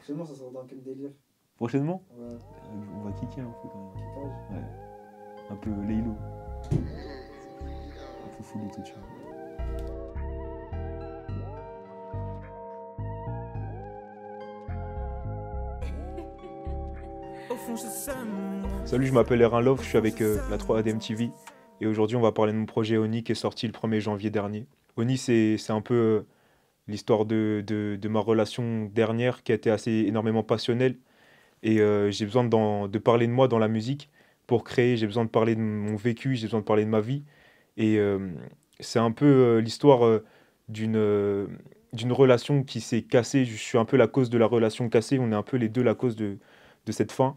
Prochainement, ça sort dans quel délire? Prochainement, Ouais, on va kicker un peu quand même. kickage. Ouais, un peu Laylo, un peu full autotune. Salut, je m'appelle Erin Love, je suis avec la 3ADM TV et aujourd'hui on va parler de mon projet Oni qui est sorti le 1er janvier dernier. Oni, c'est un peu l'histoire de ma relation dernière qui a été assez énormément passionnelle et j'ai besoin de parler de moi dans la musique pour créer, j'ai besoin de parler de mon vécu, j'ai besoin de parler de ma vie et c'est un peu l'histoire d'une relation qui s'est cassée, je suis un peu la cause de la relation cassée, on est un peu les deux la cause de cette fin.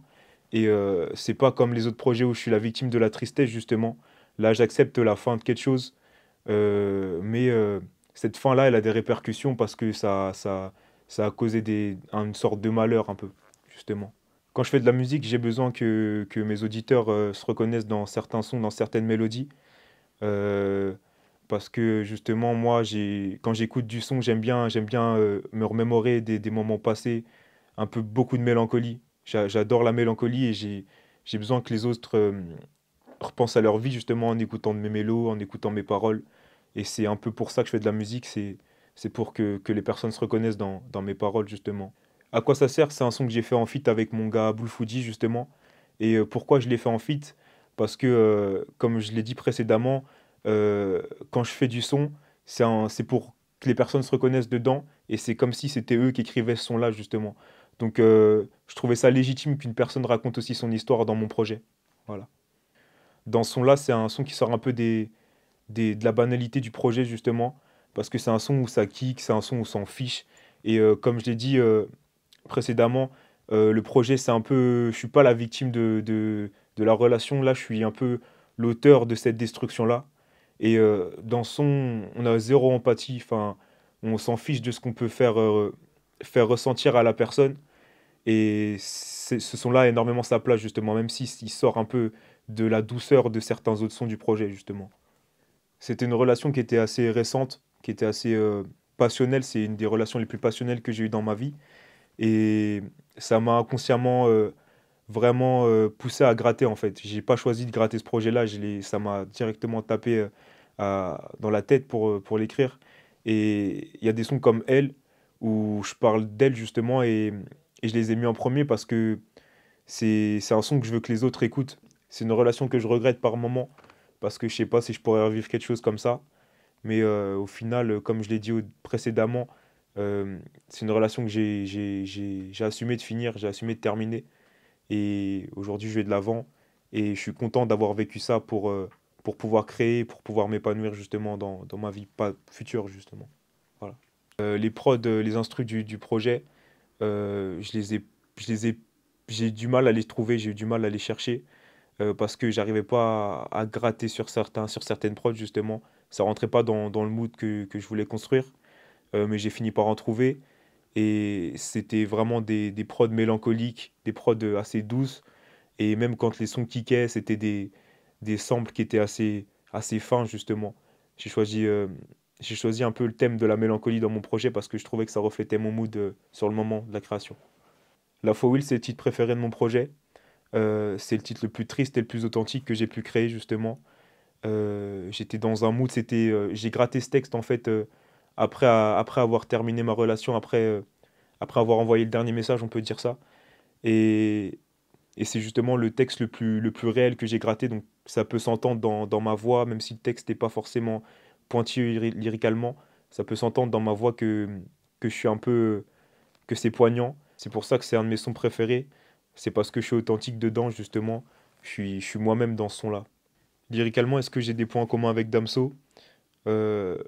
Et c'est pas comme les autres projets où je suis la victime de la tristesse, justement. Là, j'accepte la fin de quelque chose, mais cette fin-là, elle a des répercussions parce que ça a causé une sorte de malheur, un peu, justement. Quand je fais de la musique, j'ai besoin que mes auditeurs se reconnaissent dans certains sons, dans certaines mélodies. euh, Parce que justement, moi, quand j'écoute du son, j'aime bien me remémorer des moments passés, un peu beaucoup de mélancolie. J'adore la mélancolie et j'ai besoin que les autres repensent à leur vie justement en écoutant de mes mélos, en écoutant mes paroles. Et c'est un peu pour ça que je fais de la musique, c'est pour que les personnes se reconnaissent dans mes paroles justement. À quoi ça sert? C'est un son que j'ai fait en feat avec mon gars Abul Foodie justement. Et pourquoi je l'ai fait en feat? Parce que, comme je l'ai dit précédemment, quand je fais du son, c'est pour que les personnes se reconnaissent dedans. Et c'est comme si c'était eux qui écrivaient ce son-là justement. Donc je trouvais ça légitime qu'une personne raconte aussi son histoire dans mon projet. Voilà. Dans ce son-là, c'est un son qui sort un peu de la banalité du projet, justement, parce que c'est un son où ça kick, c'est un son où on s'en fiche. Et comme je l'ai dit précédemment, le projet, c'est un peu. Je suis pas la victime de la relation, là, je suis un peu l'auteur de cette destruction-là. Et dans ce son, on a zéro empathie, enfin, on s'en fiche de ce qu'on peut faire ressentir à la personne. Et ce son-là a énormément sa place, justement, même s'il sort un peu de la douceur de certains autres sons du projet, justement. C'était une relation qui était assez récente, qui était assez passionnelle. C'est une des relations les plus passionnelles que j'ai eues dans ma vie. Et ça m'a inconsciemment vraiment poussé à gratter, en fait. J'ai pas choisi de gratter ce projet-là. Ça m'a directement tapé dans la tête pour l'écrire. Et il y a des sons comme Elle, où je parle d'elle, justement, et je les ai mis en premier parce que c'est un son que je veux que les autres écoutent. C'est une relation que je regrette par moment parce que je sais pas si je pourrais revivre quelque chose comme ça. Mais au final, comme je l'ai dit précédemment, c'est une relation que j'ai assumé de finir, j'ai assumé de terminer. Et aujourd'hui, je vais de l'avant et je suis content d'avoir vécu ça pour pouvoir créer, pour pouvoir m'épanouir justement dans ma vie pas future, justement. Voilà. Les prods, les instrus du projet, je les ai, je les ai, j'ai du mal à les trouver, j'ai eu du mal à les chercher parce que j'arrivais pas à gratter sur certaines prods justement. Ça rentrait pas dans le mood que je voulais construire, mais j'ai fini par en trouver et c'était vraiment des prods mélancoliques, des prods assez douces et même quand les sons kickaient, c'était des samples qui étaient assez fins justement. J'ai choisi, euh, j'ai choisi un peu le thème de la mélancolie dans mon projet parce que je trouvais que ça reflétait mon mood sur le moment de la création. La For Will, c'est le titre préféré de mon projet. C'est le titre le plus triste et le plus authentique que j'ai pu créer justement. J'étais dans un mood, j'ai gratté ce texte en fait après avoir terminé ma relation, après avoir envoyé le dernier message, on peut dire ça. Et, et c'est justement le texte le plus réel que j'ai gratté, donc ça peut s'entendre dans ma voix, même si le texte n'est pas forcément pointilleux lyricalement, ça peut s'entendre dans ma voix que je suis un peu, que c'est poignant. C'est pour ça que c'est un de mes sons préférés. C'est parce que je suis authentique dedans, justement. Je suis moi-même dans ce son-là. Lyricalement, est-ce que j'ai des points communs avec Damso? Euh,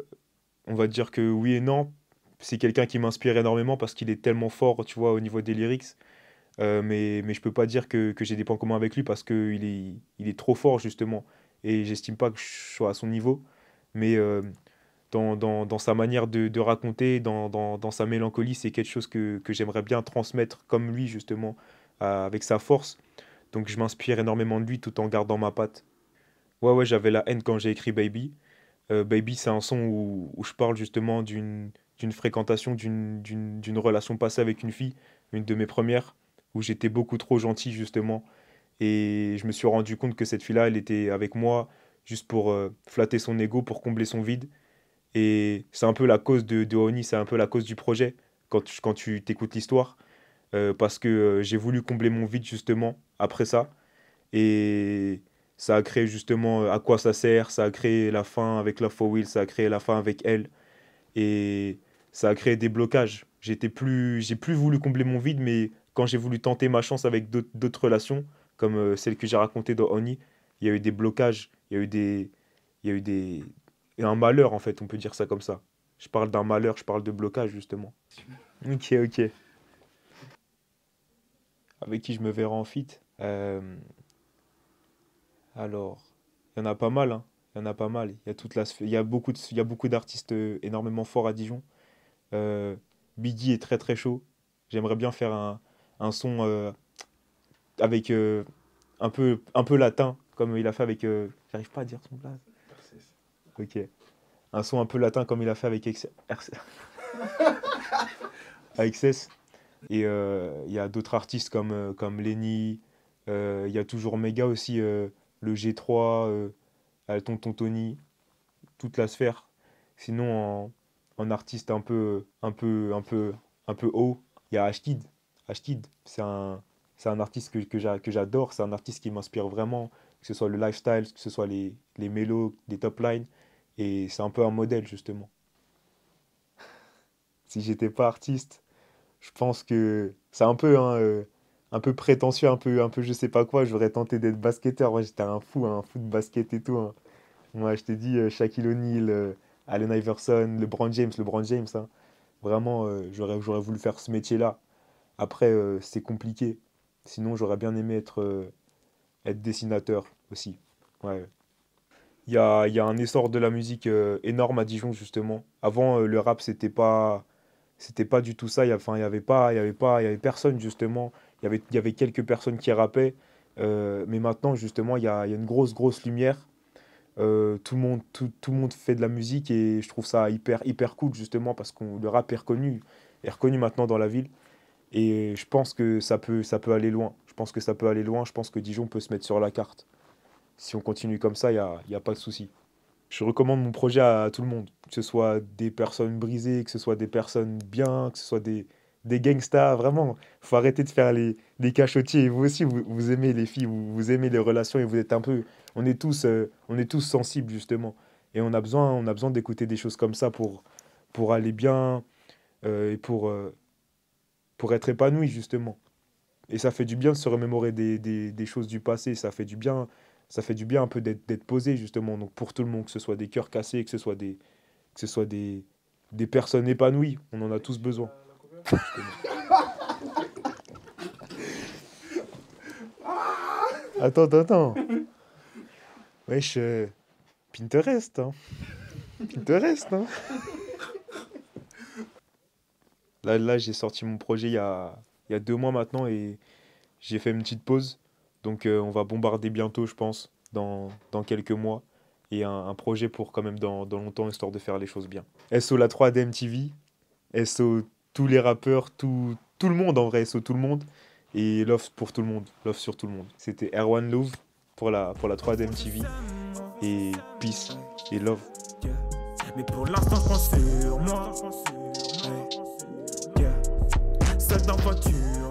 on va dire que oui et non. C'est quelqu'un qui m'inspire énormément parce qu'il est tellement fort, tu vois, au niveau des lyrics. Mais je peux pas dire que j'ai des points communs avec lui parce il est trop fort, justement. Et j'estime pas que je sois à son niveau. Mais dans sa manière de raconter, dans sa mélancolie, c'est quelque chose que j'aimerais bien transmettre comme lui, justement, avec sa force. Donc je m'inspire énormément de lui tout en gardant ma patte. Ouais, ouais, j'avais la haine quand j'ai écrit Baby. Baby, c'est un son où je parle justement d'une fréquentation, d'une relation passée avec une fille, une de mes premières, où j'étais beaucoup trop gentil justement. Et je me suis rendu compte que cette fille-là, elle était avec moi juste pour flatter son ego, pour combler son vide. Et c'est un peu la cause de Oni, c'est un peu la cause du projet quand tu t'écoutes l'histoire. Parce que j'ai voulu combler mon vide justement après ça. Et ça a créé justement à quoi ça sert, ça a créé la fin avec la For Will, ça a créé la fin avec elle. Et ça a créé des blocages. J'ai plus voulu combler mon vide, mais quand j'ai voulu tenter ma chance avec d'autres relations, comme celle que j'ai racontée dans Oni, il y a eu des blocages, il y a eu des, et un malheur en fait, on peut dire ça comme ça. Je parle d'un malheur, je parle de blocage justement. Ok, ok. Avec qui je me verrai en feat? Alors, il y en a pas mal, hein. Il y en a pas mal. Il y a il y a il y a beaucoup d'artistes énormément forts à Dijon. Euh, Biggie est très très chaud. J'aimerais bien faire un son avec un peu latin, comme il a fait avec. J'arrive pas à dire son blaze. Ok. Un son un peu latin comme il a fait avec avec Cess. Et il y a d'autres artistes comme Lenny. Il y a toujours Mega aussi, le G3, Tonton Tony, toute la sphère. Sinon, en artiste un peu haut, il y a Ashkid. Ashkid, c'est un artiste que j'adore. C'est un artiste qui m'inspire vraiment, que ce soit le lifestyle, que ce soit les mélos, les top lines. Et c'est un peu un modèle, justement. Si j'étais pas artiste, je pense que c'est un peu prétentieux, un peu je sais pas quoi. J'aurais tenté d'être basketteur. Moi, j'étais un fou de basket et tout, hein. Moi, je t'ai dit Shaquille O'Neal, Allen Iverson, LeBron James, hein. Vraiment, j'aurais voulu faire ce métier-là. Après, c'est compliqué. Sinon, j'aurais bien aimé être dessinateur aussi. Ouais. Il y a un essor de la musique énorme à Dijon, justement. Avant, le rap, c'était pas du tout ça. Enfin, il y avait personne, justement. Il y avait quelques personnes qui rappaient. Mais maintenant, justement, il y a une grosse lumière. Tout le monde fait de la musique et je trouve ça hyper cool, justement, parce que le rap est reconnu maintenant dans la ville. Et je pense que ça peut aller loin. Je pense que ça peut aller loin. Je pense que Dijon peut se mettre sur la carte. Si on continue comme ça, il y a pas de souci. Je recommande mon projet à tout le monde, que ce soit des personnes brisées, que ce soit des personnes bien, que ce soit des gangsters, vraiment. Faut arrêter de faire les cachotiers. Et vous aussi, vous aimez les filles, vous aimez les relations et vous êtes un peu... on est tous sensibles, justement. Et on a besoin d'écouter des choses comme ça pour aller bien et pour être épanoui, justement. Et ça fait du bien de se remémorer des choses du passé. Ça fait du bien un peu d'être posé, justement. Donc pour tout le monde, que ce soit des cœurs cassés, que ce soit des personnes épanouies. On en a tous besoin. Attends. Wesh, Pinterest, hein. Pinterest, hein. Là j'ai sorti mon projet il y a 2 mois maintenant et j'ai fait une petite pause. Donc on va bombarder bientôt, je pense, dans quelques mois. Et un projet pour quand même dans longtemps, histoire de faire les choses bien. SO la 3D MTV, SO tous les rappeurs, tout le monde en vrai, SO tout le monde. Et Love pour tout le monde, Love sur tout le monde. C'était Erwan Love pour la 3D MTV. Et Peace et Love. Mais pour l'instant, je pense sur moi. Hey, yeah. Seul dans voiture.